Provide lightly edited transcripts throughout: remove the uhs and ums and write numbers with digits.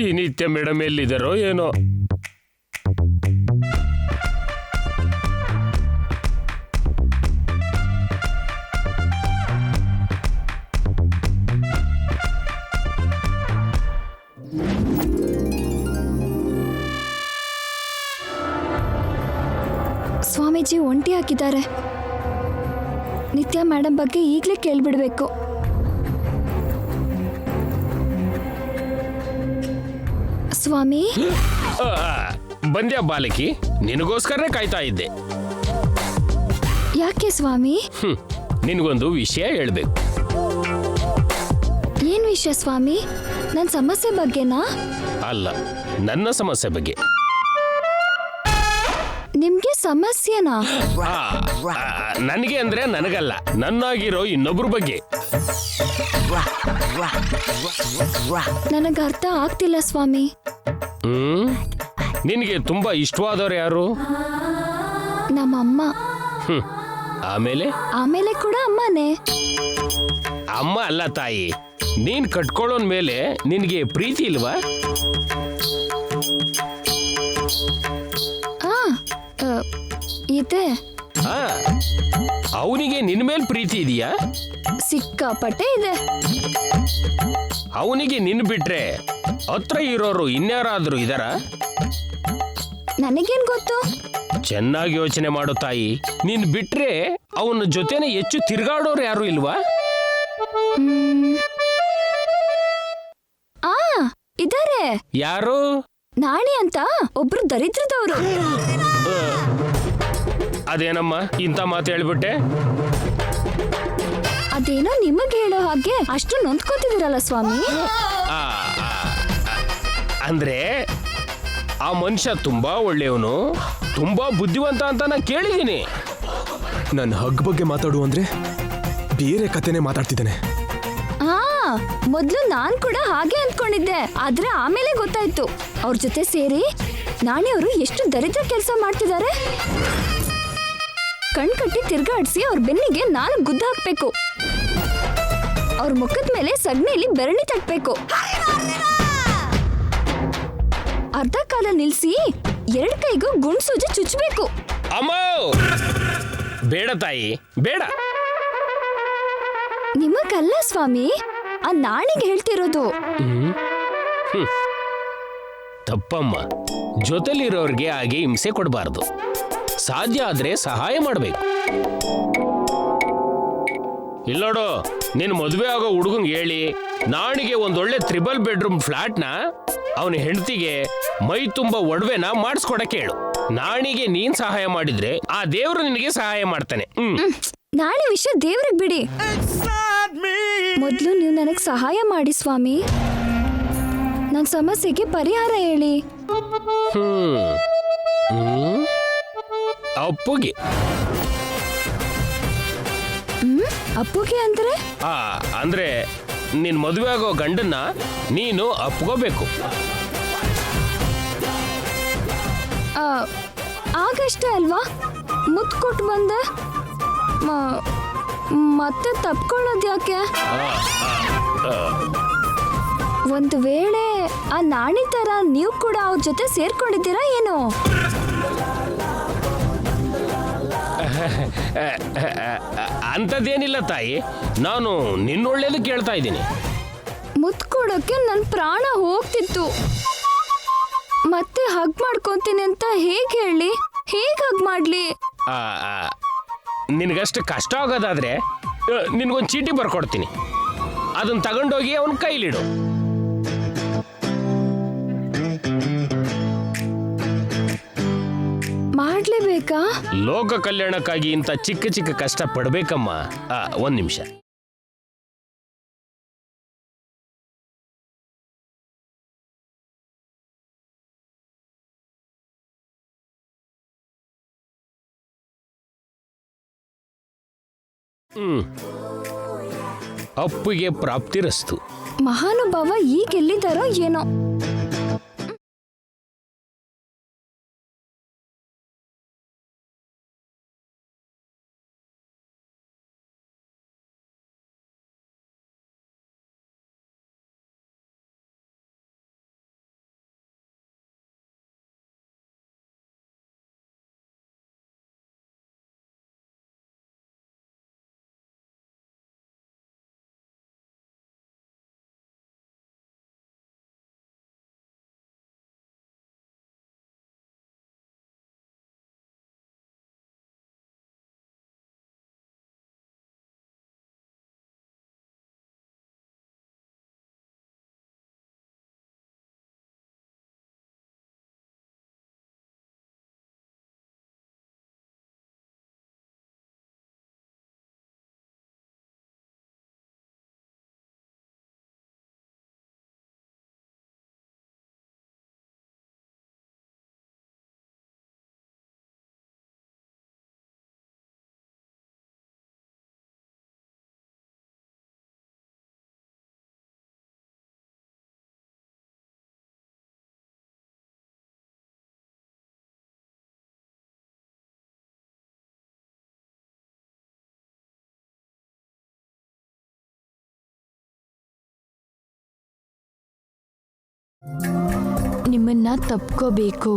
ಈ ನಿತ್ಯ ಮೇಡಮ್ ಎಲ್ಲಿದ್ದಾರೋ ಏನೋ. ಸ್ವಾಮೀಜಿ ಒಂಟಿ ಹಾಕಿದ್ದಾರೆ. ನಿತ್ಯ ಮೇಡಮ್ ಬಗ್ಗೆ ಈಗಲೇ ಕೇಳ್ಬಿಡ್ಬೇಕು. ಸ್ವಾಮಿ, ಬಂದ್ಯಾ ಬಾಲಕಿ? ನಿನಗೋಸ್ಕರನೇ ಕಾಯ್ತಾ ಇದ್ದೆ. ಯಾಕೆ ಸ್ವಾಮಿ? ನಿನಗೊಂದು ವಿಷಯ ಹೇಳ್ಬೇಕು. ಏನ್ ವಿಷಯ ಸ್ವಾಮಿ? ನನ್ನ ಸಮಸ್ಯೆ ಬಗ್ಗೆನಾ? ಅಲ್ಲ, ನನ್ನ ಸಮಸ್ಯೆ ಬಗ್ಗೆ. ನಿಮ್ಗೆ ಸಮಸ್ಯೆನಾ? ನನಗೆ ಅಂದ್ರೆ ನನಗಲ್ಲ, ನನ್ನಾಗಿರೋ ಇನ್ನೊಬ್ರ ಬಗ್ಗೆ. ನನಗೆ ಅರ್ಥ ಆಗ್ತಿಲ್ಲ ಸ್ವಾಮಿ. ನಿನಗೆ ತುಂಬಾ ಇಷ್ಟವಾದವ್ರು ಯಾರು? ನಮ್ಮಮ್ಮ. ಆಮೇಲೆ ಕೂಡ ಅಮ್ಮನೇ. ಅಮ್ಮ ಅಲ್ಲ ತಾಯಿ. ನೀನ್ ಕಟ್ಕೊಳ್ಳೋನ್ ಮೇಲೆ ನಿನ್ಗೆ ಪ್ರೀತಿ ಇಲ್ವಾ? ಇದೆ. ಅವನಿಗೆ ನಿನ್ ಮೇಲೆ ಪ್ರೀತಿ ಇದೆಯಾ? ಸಿಕ್ಕಾಪಟ್ಟೆ ಇದೆ. ಅವನಿಗೆ ನಿನ್ ಬಿಟ್ರೆ ಹತ್ರ ಇರೋರು ಇನ್ಯಾರಾದ್ರೂ ಇದಾರ? ನನಗೇನ್ ಗೊತ್ತು? ಚೆನ್ನಾಗಿ ಯೋಚನೆ ಮಾಡು ತಾಯಿ. ನೀನ್ ಬಿಟ್ರೆ ಅವನ ಜೊತೆನೆ ಹೆಚ್ಚು ತಿರ್ಗಾಡೋರು ಯಾರು ಇಲ್ವಾ? ಇದಾರೆ. ಯಾರು? ನಾಣಿ ಅಂತ ಒಬ್ರು ದರಿದ್ರದವ್ರು. ಅದೇನಮ್ಮ ಇಂಥ ಮಾತು ಹೇಳ್ಬಿಟ್ಟೆ? ಅದೇನೋ ನಿಮಗೆ ಹೇಳೋ ಹಾಗೆ ಅಷ್ಟು ನೊಂದ್ಕೋತಿದಿರಲ್ಲ ಸ್ವಾಮಿ. ಅಂದ್ರೆ ಆ ಮನುಷ್ಯ ತುಂಬಾ ಒಳ್ಳೆಯವನು, ತುಂಬಾ ಬುದ್ಧಿವಂತ ಅಂತ ನಾನು ಕೇಳಿದ್ದೀನಿ. ನನ್ನ ಹಗ್ ಬಗ್ಗೆ ಮಾತಾಡು ಅಂದ್ರೆ ಬೇರೆ ಕತೆನೆ ಮಾತಾಡ್ತಿದ್ದಾನೆ. ಮೊದ್ಲು ನಾನ್ ಕೂಡ ಹಾಗೆ ಅಂದ್ಕೊಂಡಿದ್ದೆ. ಆದ್ರೆ ಆಮೇಲೆ ಗೊತ್ತಾಯ್ತು ಅವ್ರ ಜೊತೆ ಸೇರಿ ನಾಣಿಯವರು ಎಷ್ಟು ದರಿದ್ರ ಕೆಲಸ ಮಾಡ್ತಿದ್ದಾರೆ. ಕಣ್ಕಟ್ಟಿ ತಿರ್ಗಾಡ್ಸಿ ಅವ್ರ ಬೆನ್ನಿಗೆ 4 ಗುದ್ದ ಹಾಕ್ಬೇಕು. ಅವ್ರ ಮುಖದ ಮೇಲೆ ಸಗಣಿಲಿ ಬೆರಣಿ ತಟ್ಬೇಕು. ಅರ್ಧ ಕಾಲ ನಿಲ್ಸಿ 2 ಕೈಗೂ ಗುಂಡ್ಸೂಜಿ ಚುಚ್ಚಬೇಕು. ಅಮ್ಮ ಬೇಡ ತಾಯಿ, ಬೇಡ. ನಿಮಗಲ್ಲ ಸ್ವಾಮಿ, ಆ ನಾಣಿಗೆ ಹೇಳ್ತಿರೋದು. ತಪ್ಪಮ್ಮ. ಜೊತೆಲಿರೋರ್ಗೆ ಹಾಗೆ ಹಿಂಸೆ ಕೊಡಬಾರ್ದು. ಸಾಧ್ಯ ಆದ್ರೆ ಸಹಾಯ ಮಾಡ್ಬೇಕು. ಇಲ್ಲೋಡು, ನಿನ್ ಮದುವೆ ಆಗೋ ಹುಡುಗಂಗೆ ಹೇಳಿ ನಾಣಿಗೆ ಒಂದೊಳ್ಳೆ 3 ಬೆಡ್ರೂಮ್ ಫ್ಲಾಟ್ನ ಅವನ ಹೆಂಡತಿಗೆ ಮೈ ತುಂಬ ಒಡವೆನ ಮಾಡಿಸ್ಕೊಡಕ್ಕೆ ಹೇಳು. ನಾಣಿಗೆ ನೀನ್ ಸಹಾಯ ಮಾಡಿದ್ರೆ ಆ ದೇವ್ರು ನಿನಗೆ ಸಹಾಯ ಮಾಡ್ತಾನೆ. ನಾಳೆ ವಿಷಯ ದೇವ್ರಿಗೆ ಬಿಡಿ. ಮೊದ್ಲು ನೀವು ನನಗ್ ಸಹಾಯ ಮಾಡಿ ಸ್ವಾಮಿ. ನನ್ ಸಮಸ್ಯೆಗೆ ಪರಿಹಾರ ಹೇಳಿ. ಅಪ್ಪುಗೆ. ಅಪ್ಪುಗೆ ಅಂದ್ರೆ? ಅಂದ್ರೆ ನಿನ್ ಮದುವೆ ಆಗೋ ಗಂಡನ್ನ ನೀನು ಅಪ್ಕೋಬೇಕು. ಆಗಷ್ಟೇ ಅಲ್ವಾ ಮುತ್ತು ಕೊಟ್ಟು ಬಂದೆ. ಮತ್ತೆ ತಪ್ಕೊಳ್ಳೋದು ಯಾಕೆ? ಒಂದು ವೇಳೆ ಆ ನಾಣಿ ತರ ನೀವು ಕೂಡ ಅವ್ರ ಜೊತೆ ಸೇರ್ಕೊಂಡಿದ್ದೀರಾ ಏನು? ಅಂಥದ್ದೇನಿಲ್ಲ ತಾಯಿ, ನಾನು ನಿನ್ನೊಳ್ಳೇದು ಕೇಳ್ತಾ ಇದ್ದೀನಿ. ಮುತ್ತು ಕೊಡೋಕೆ ನನ್ನ ಪ್ರಾಣ ಹೋಗ್ತಿತ್ತು. ಮತ್ತೆ ಹಗ್ ಮಾಡ್ಕೊಂತೀನಿ ಅಂತ ಹೇಗೆ ಹೇಳಿ? ಹೇಗೆ ಹಗ್ ಮಾಡ್ಲಿ? ನಿನಗಷ್ಟು ಕಷ್ಟ ಆಗೋದಾದ್ರೆ ನಿನಗೊಂದು ಚೀಟಿ ಬರ್ಕೊಡ್ತೀನಿ. ಅದನ್ನ ತಗೊಂಡೋಗಿ ಅವನ ಕೈಲಿಡು. ಮಾಡ್ಲೇಬೇಕಾ? ಲೋಕ ಕಲ್ಯಾಣಕ್ಕಾಗಿ ಇಂಥ ಚಿಕ್ಕ ಚಿಕ್ಕ ಕಷ್ಟ ಪಡ್ಬೇಕಮ್ಮ. 1 ನಿಮಿಷ. ಅಪ್ಪಿಗೆ ಪ್ರಾಪ್ತಿರಸ್ತು. ಮಹಾನುಭಾವ ಈಗ ಎಲ್ಲಿದ್ದಾರೋ ಏನೋ. ನಿಮ್ಮನ್ನ ತಪ್ಕೋಬೇಕು.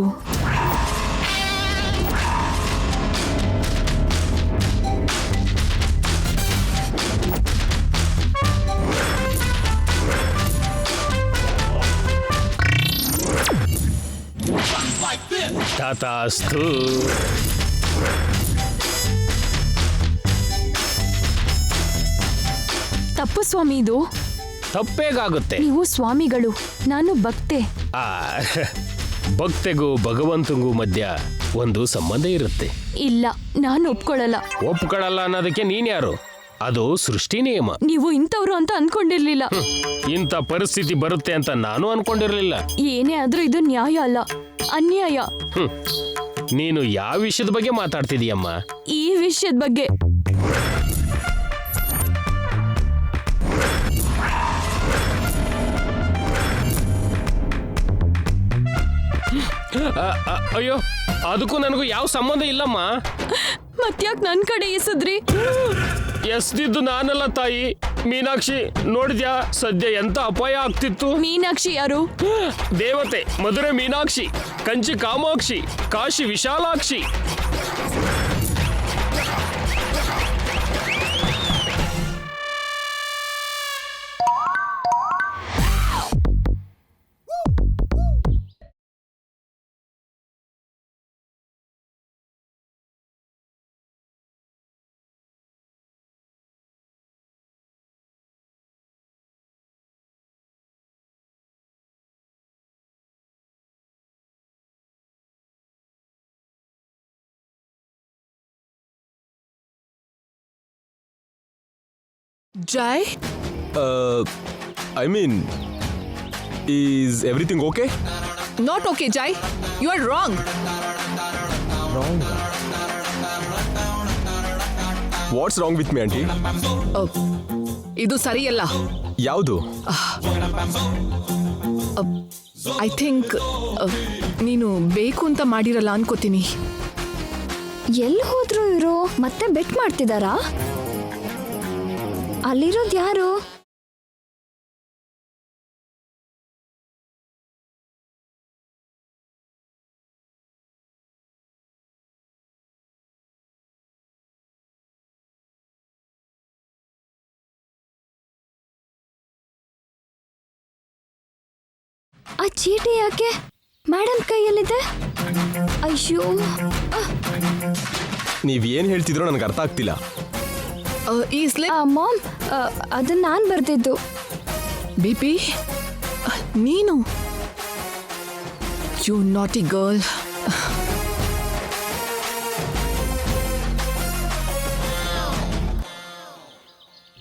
ತಥಾಸ್ತು. ತಪ್ಪು ಸ್ವಾಮಿ, ಇದು ತಪ್ಪೇಗಾಗುತ್ತೆ? ನೀವು ಸ್ವಾಮಿಗಳು, ನಾನು ಭಕ್ತೆ. ಆ ಭಕ್ತೆಗೂ ಭಗವಂತಂಗೂ ಮಧ್ಯ ಒಂದು ಸಂಬಂಧ ಇರುತ್ತೆ. ಇಲ್ಲ, ನಾನು ಒಪ್ಕೊಳ್ಳಲ್ಲ. ಒಪ್ಕೊಳ್ಳಲ್ಲ ಅನ್ನೋದಕ್ಕೆ ನೀನ್ಯಾರು? ಅದು ಸೃಷ್ಟಿ ನಿಯಮ. ನೀವು ಇಂಥವ್ರು ಅಂತ ಅನ್ಕೊಂಡಿರ್ಲಿಲ್ಲ. ಇಂಥ ಪರಿಸ್ಥಿತಿ ಬರುತ್ತೆ ಅಂತ ನಾನು ಅನ್ಕೊಂಡಿರ್ಲಿಲ್ಲ. ಏನೇ ಆದ್ರೂ ಇದು ನ್ಯಾಯ ಅಲ್ಲ, ಅನ್ಯಾಯ. ನೀನು ಯಾವ ವಿಷಯದ ಬಗ್ಗೆ ಮಾತಾಡ್ತಿದೀಯಮ್ಮ? ಈ ವಿಷಯದ ಬಗ್ಗೆ. ಅಯ್ಯೋ, ಅದಕ್ಕೂ ನನಗೂ ಯಾವ ಸಂಬಂಧ ಇಲ್ಲಮ್ಮ. ಮತ್ಯಾಕ್ ನನ್ ಕಡೆ ಎಸದ್ರಿ? ಎಸ್ದಿದ್ದು ನಾನಲ್ಲ ತಾಯಿ, ಮೀನಾಕ್ಷಿ. ನೋಡಿದ್ಯಾ ಸದ್ಯ ಎಂತ ಅಪಾಯ ಆಗ್ತಿತ್ತು? ಮೀನಾಕ್ಷಿ ಯಾರು? ದೇವತೆ, Madurai Meenakshi, Kanchi Kamakshi, Kashi Vishalakshi. Jai? I mean, is everything okay? Not okay, Jai. You are wrong. Wrong? What's wrong with me, auntie? ಇದು ಸರಿಯಲ್ಲ. ಯಾವುದು? ಐ ಥಿಂಕ್ ನೀನು ಬೇಕು ಅಂತ ಮಾಡಿರಲ್ಲ ಅನ್ಕೋತೀನಿ. ಎಲ್ಲಿ ಹೋದ್ರು ಇವರು? ಮತ್ತೆ ಬೆಟ್ ಮಾಡ್ತಿದಾರಾ? ಅಲ್ಲಿರೋದು ಯಾರು? ಆ ಚೀಟಿ ಯಾಕೆ ಮೇಡಮ್ ಕೈಯಲ್ಲಿದೆ? ಅಯ್ಯೋ, ನೀವೇನು ಹೇಳ್ತಿದ್ರೋ ನನಗೆ ಅರ್ಥ ಆಗ್ತಿಲ್ಲ. ಈ ಸ್ಲಿಪ್ ಮಾಮ್, ಅದನ್ನ ನಾನು ಬರ್ದಿದ್ದು. ಬಿಪಿ, ನೀನು ಯು ನಾಟಿ ಗರ್ಲ್.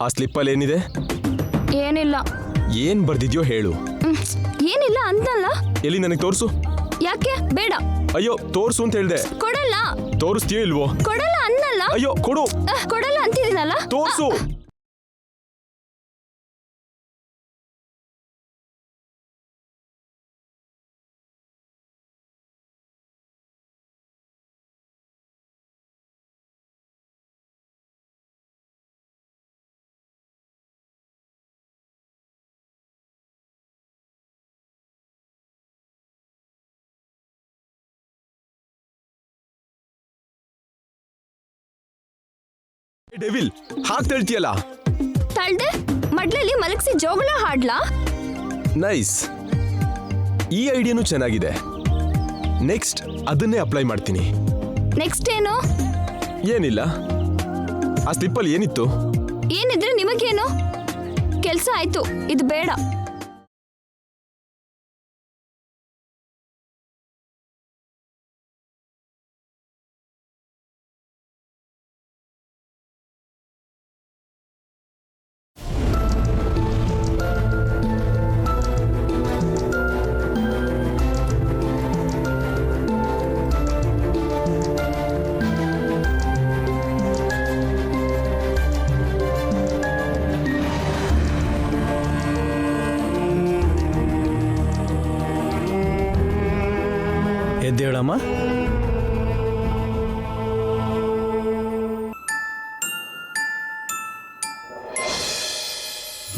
ಆ ಸ್ಲಿಪ್ಪಲ್ಲಿ ಏನಿದೆ? ಏನಿಲ್ಲ. ಏನ್ ಬರ್ದಿದ್ಯೋ ಹೇಳು. ಏನಿಲ್ಲ ಅಂತಲ್ಲ. ಎಲ್ಲಿ ನನಗೆ ತೋರಿಸು. ಯಾಕೆ? ಬೇಡ. ಅಯ್ಯೋ, ತೋರಿಸು ಅಂತ ಹೇಳ್ದೆ. ಕೊಡಲ್ಲ. ತೋರಿಸ್ತೀಯೋ ಇಲ್ವೋ? ಕೊಡಲ್ಲ ಅನ್ನಲ್ಲ. ಅಯ್ಯೋ, ಕೊಡು. ಕೊಡಲ್ಲ ಅಂತಿದ್ದೀನಲ್ಲ. ತೋರಿಸು. ಡೆವಿಲ್, ಹಾಕ್ ಹೇಳ್ತೀಯಲ್ಲ. ತಳ್ದೆ ಮಡ್ಲಲ್ಲಿ ಮಲಗಿಸಿ ಜೋಗಳ ಹಾಡ್ಲಾ? ನೈಸ್. ಈ ಐಡಿಯಾನು ಚೆನ್ನಾಗಿದೆ. ನೆಕ್ಸ್ಟ್ ಅದನ್ನೇ ಅಪ್ಲೈ ಮಾಡ್ತೀನಿ. ನೆಕ್ಸ್ಟ್ ಏನು? ಏನಿಲ್ಲ. ಆ ಸ್ಲಿಪ್ಪಲ್ಲಿ ಏನಿತ್ತು? ಏನಿದ್ರೆ ನಿಮಗೇನು? ಕೆಲ್ಸ ಆಯ್ತು, ಇದು ಬೇಡ. ಎದ್ದೇಳಮ್ಮ.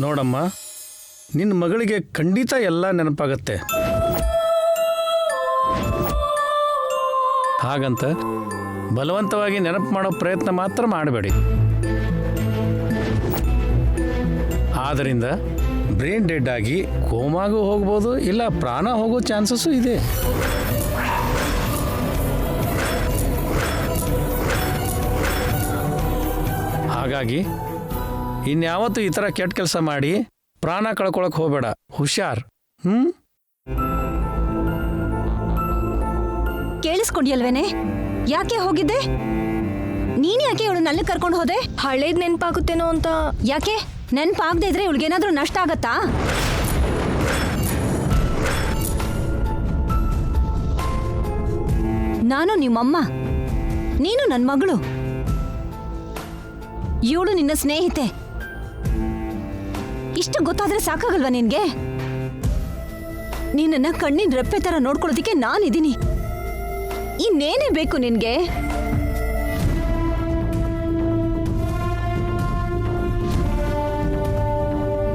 ನೋಡಮ್ಮ, ನಿನ್ನ ಮಗಳಿಗೆ ಖಂಡಿತ ಎಲ್ಲ ನೆನಪಾಗತ್ತೆ. ಹಾಗಂತ ಬಲವಂತವಾಗಿ ನೆನಪು ಮಾಡೋ ಪ್ರಯತ್ನ ಮಾತ್ರ ಮಾಡಬೇಡಿ. ಆದ್ದರಿಂದ ಬ್ರೈನ್ ಡೆಡ್ ಆಗಿ ಕೋಮಾಗೂ ಹೋಗ್ಬೋದು, ಇಲ್ಲ ಪ್ರಾಣ ಹೋಗೋ ಚಾನ್ಸಸ್ಸು ಇದೆ. ಹಾಗಾಗಿ ಇನ್ಯಾವತ್ತೂ ಈ ಥರ ಕೆಟ್ಟ ಕೆಲಸ ಮಾಡಿ ಪ್ರಾಣ ಕಳ್ಕೊಳಕ್ಕೆ ಹೋಗಬೇಡ. ಹುಷಾರ್. ಕೇಳಿಸ್ಕೊಂಡಿಯಲ್ವೇನೆ? ಯಾಕೆ ಹೋಗಿದ್ದೆ? ನೀನ್ ಯಾಕೆ ಇವಳು ನಲ್ಲಿ ಕರ್ಕೊಂಡು ಹೋದೆ? ಹಳೇದ್ ನೆನ್ಪಾಗುತ್ತೇನೋ ಅಂತ. ಯಾಕೆ ನೆನ್ಪಾಗದೆ ಇದ್ರೆ ಇವಳಿಗೇನಾದ್ರೂ ನಷ್ಟ ಆಗತ್ತಾ? ನಾನು ನಿಮ್ಮಮ್ಮ, ನೀನು ನನ್ನ ಮಗಳು. ಇವಳು ನಿನ್ನ ಸ್ನೇಹಿತೆ. ಇಷ್ಟು ಗೊತ್ತಾದ್ರೆ ಸಾಕಾಗಲ್ವಾ ನಿನ್ಗೆ? ನಿನ್ನನ್ನ ಕಣ್ಣಿನ ರೆಪ್ಪೆ ತರ ನೋಡ್ಕೊಳ್ಳೋದಿಕ್ಕೆ ನಾನಿದ್ದೀನಿ. ಇನ್ನೇನೇ ಬೇಕು ನಿನ್ಗೆ?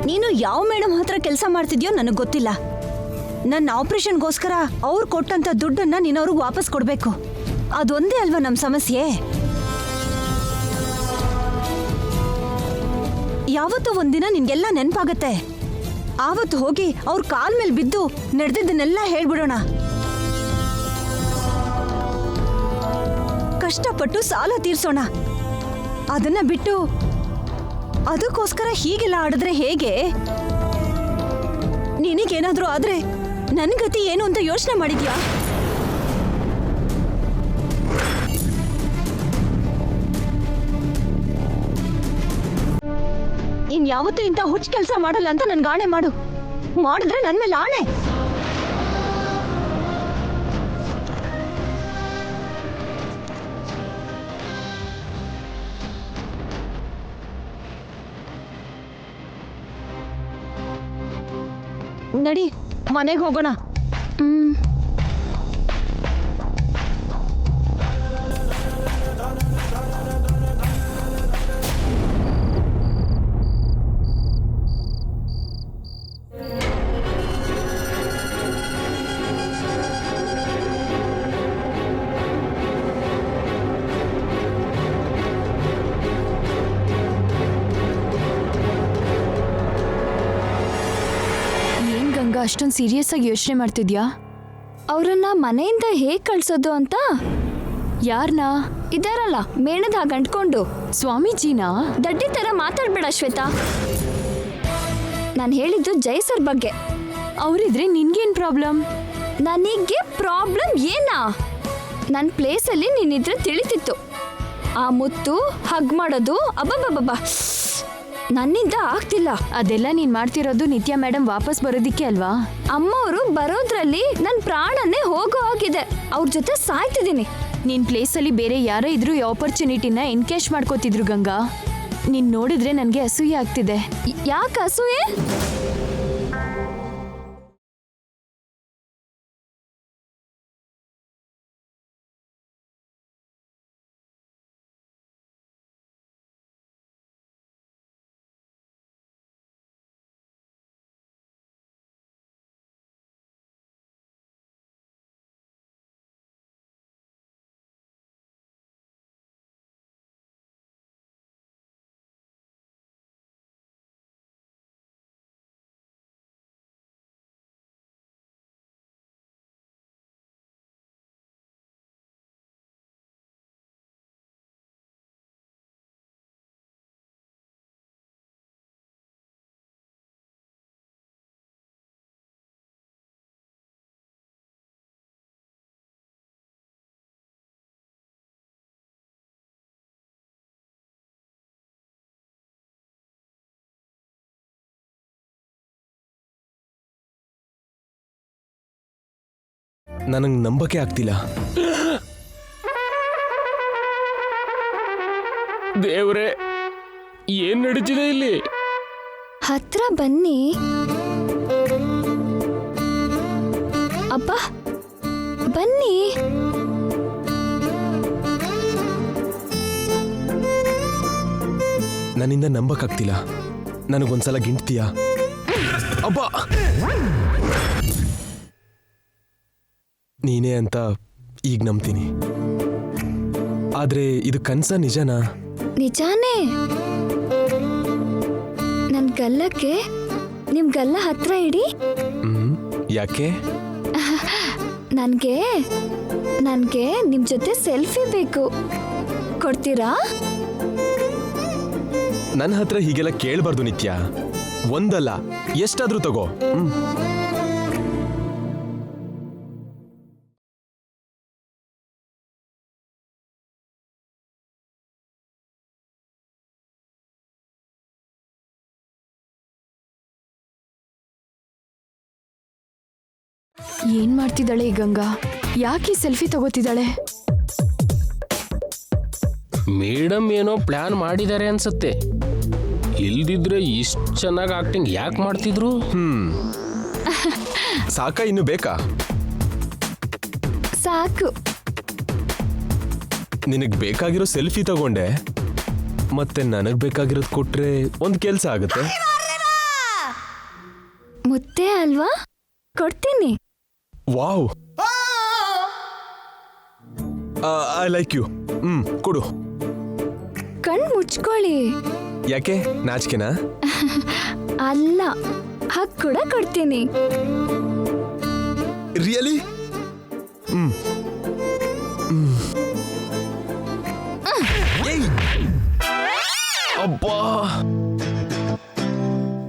ನೀನು ಯಾವ ಮೇಡಮ್ ಹತ್ರ ಕೆಲಸ ಮಾಡ್ತಿದ್ಯೋ ನನಗೆ ಗೊತ್ತಿಲ್ಲ. ನನ್ನ ಆಪರೇಷನ್ಗೋಸ್ಕರ ಅವ್ರು ಕೊಟ್ಟಂತ ದುಡ್ಡನ್ನ ನೀನು ಅವ್ರಿಗೆ ವಾಪಸ್ ಕೊಡ್ಬೇಕು. ಅದೊಂದೇ ಅಲ್ವಾ ನಮ್ಮ ಸಮಸ್ಯೆ. ಯಾವತ್ತೂ ಒಂದಿನ ನಿನ್ಗೆಲ್ಲ ನೆನಪಾಗತ್ತೆ. ಆವತ್ತು ಹೋಗಿ ಅವ್ರ ಕಾಲ್ ಮೇಲೆ ಬಿದ್ದು ನಡೆದಿದ್ದನ್ನೆಲ್ಲ ಹೇಳ್ಬಿಡೋಣ. ಕಷ್ಟಪಟ್ಟು ಸಾಲ ತೀರ್ಸೋಣ. ಅದನ್ನ ಬಿಟ್ಟು ಅದಕ್ಕೋಸ್ಕರ ಹೀಗೆಲ್ಲ ಆಡಿದ್ರೆ ಹೇಗೆ? ನಿನಗೇನಾದ್ರೂ ಆದ್ರೆ ನನ್ನ ಗತಿ ಏನು ಅಂತ ಯೋಚನೆ ಮಾಡಿದ್ಯಾ? ಇನ್ಯಾವತ್ತೂ ಇಂಥ ಹುಚ್ಚ ಕೆಲಸ ಮಾಡಲ್ಲ ಅಂತ ನನ್ಗೆ ಆಣೆ ಮಾಡು. ಮಾಡಿದ್ರೆ ನನ್ನ ಮೇಲೆ ಆಣೆ. ನಡಿ, ಮನೆಗೆ ಹೋಗೋಣ. ಅಷ್ಟೊಂದು ಸೀರಿಯಸ್ ಆಗಿ ಯೋಚನೆ ಮಾಡ್ತಿದ್ಯಾ? ಅವ್ರನ್ನ ಮನೆಯಿಂದ ಹೇಗ್ ಕಳ್ಸೋದು ಅಂತ. ಯಾರನ್ನ? ಇದಾರಲ್ಲ ಮೇಣದ ಹಾಗೆ ಅಂಟ್ಕೊಂಡು. ಸ್ವಾಮೀಜಿನಾ? ದಡ್ಡಿ ತರ ಮಾತಾಡ್ಬೇಡ ಶ್ವೇತಾ. ನಾನು ಹೇಳಿದ್ದು ಜೈ ಸರ್ ಬಗ್ಗೆ. ಅವರಿದ್ರೆ ನಿನ್ಗೇನ್ ಪ್ರಾಬ್ಲಮ್? ನನಗೆ ಪ್ರಾಬ್ಲಮ್ ಏನಾ? ನನ್ನ ಪ್ಲೇಸಲ್ಲಿ ನೀನಿದ್ರೆ ತಿಳಿತಿತ್ತು. ಆ ಮುತ್ತು ಹಗ್ ಮಾಡೋದು ಅಬ್ಬಬ್ಬಬ್ಬ ನನ್ನಿಂದ ಆಗ್ತಿಲ್ಲ. ಅದೆಲ್ಲ ನೀನ್ ಮಾಡ್ತಿರೋದು ನಿತ್ಯ ಮೇಡಮ್ ವಾಪಸ್ ಬರೋದಿಕ್ಕೆ ಅಲ್ವಾ? ಅಮ್ಮವರು ಬರೋದ್ರಲ್ಲಿ ನನ್ನ ಪ್ರಾಣನೇ ಹೋಗೋ ಆಗಿದೆ. ಅವ್ರ ಜೊತೆ ಸಾಯ್ತಿದ್ದೀನಿ. ನಿನ್ ಪ್ಲೇಸಲ್ಲಿ ಬೇರೆ ಯಾರೋ ಇದ್ರು ಈ ಆಪರ್ಚುನಿಟಿನ ಎನ್ಕ್ಯಾಶ್ ಮಾಡ್ಕೋತಿದ್ರು ಗಂಗಾ. ನೀನ್ ನೋಡಿದ್ರೆ ನನ್ಗೆ ಅಸೂಯೆ ಆಗ್ತಿದೆ. ಯಾಕೆ ಅಸೂಯೆ? ನನಗೆ ನಂಬಕ್ಕೆ ಆಗ್ತಿಲ್ಲ. ದೇವ್ರೆ, ಏನ್ ನಡೀತಿದೆ ಇಲ್ಲಿ? ಹತ್ರ ಬನ್ನಿ. ಅಪ್ಪ ಬನ್ನಿ. ನನ್ನಿಂದ ನಂಬಕ್ಕಾಗ್ತಿಲ್ಲ. ನನಗೊಂದ್ಸಲ ಗಿಂಡ್ತೀಯಾ? ಅಬ್ಬಾ, ನೀನೇ ಅಂತ ಈಗ ನಂಬ್ತೀನಿ. ಆದ್ರೆ ಇದು ಕನ್ಸ ನಿಜನಾ? ನಿಜಾನೇ. ನನ್ ಗಲ್ಲಕ್ಕೆ ನಿಮ್ ಗಲ್ಲ ಹತ್ರ ಇಡಿ. ಯಾಕೆ? ನನ್ಗೆ ನಿಮ್ ಜೊತೆ ಸೆಲ್ಫಿ ಬೇಕು, ಕೊಡ್ತೀರಾ? ನನ್ನ ಹತ್ರ ಹೀಗೆಲ್ಲ ಕೇಳಬಾರ್ದು ನಿತ್ಯ. ಒಂದಲ್ಲ ಎಷ್ಟಾದ್ರೂ ತಗೋ. ಏನ್ ಮಾಡ್ತಿದ್ದಾಳೆ ಈ ಗಂಗಾ? ಯಾಕೆ ಸೆಲ್ಫಿ ತಗೋತಿದ್ದಾಳೆ? ಮೇಡಮ್ ಏನೋ ಪ್ಲಾನ್ ಮಾಡಿದ್ದಾರೆ ಅನ್ಸತ್ತೆ. ಇಲ್ದಿದ್ರೆ ಇಷ್ಟು ಚೆನ್ನಾಗಿ ಆಕ್ಟಿಂಗ್ ಯಾಕೆ ಮಾಡ್ತಿದ್ರು? ಸಾಕ ಇನ್ನು ಬೇಕಾ? ಸಾಕು. ನಿನಗ್ ಬೇಕಾಗಿರೋ ಸೆಲ್ಫಿ ತಗೊಂಡೆ, ಮತ್ತೆ ನನಗ್ ಬೇಕಾಗಿರೋದು ಕೊಟ್ರೆ ಒಂದ್ ಕೆಲ್ಸ ಆಗುತ್ತೆ. ಮುತ್ತೆ ಅಲ್ವಾ? ಕೊಡ್ತೀನಿ. Wow, I like you. ಕೊಡು. ಕಣ್ ಮುಚ್ಕೊಳ್ಳಿ. ಯಾಕೆ, ನಾಚಿಕೆನಾ? ಅಲ್ಲ, ಹಕ್ ಕೂಡ ಕೊಡ್ತೀನಿ. ರಿಯಲಿ? ಅಬ್ಬಾ,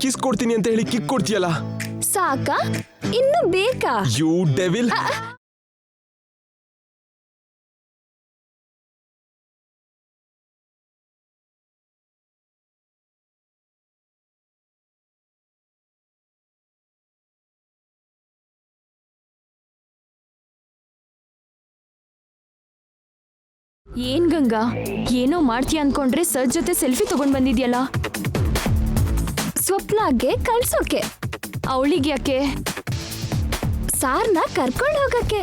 ಕಿಸ್ ಕೊಡ್ತೀನಿ ಅಂತ ಹೇಳಿ ಕಿಕ್ ಕೊಡ್ತೀಯಲ್ಲ. ಸಾಕಾ? ಇನ್ನು ಬೇಕಾ? You devil. ಏನ್ ಗಂಗಾ, ಏನೋ ಮಾಡ್ತೀಯ ಅನ್ಕೊಂಡ್ರೆ ಸರ್ ಜೊತೆ ಸೆಲ್ಫಿ ತಗೊಂಡ್ ಬಂದಿದ್ಯಲ್ಲ. ಸ್ವಪ್ನಾಗೆ ಕಳ್ಸೋಕೆ. ಅವಳಿಗೆ ಯಾಕೆ? ಸಾರ್ನ ಕರ್ಕೊಂಡು ಹೋಗಕ್ಕೆ.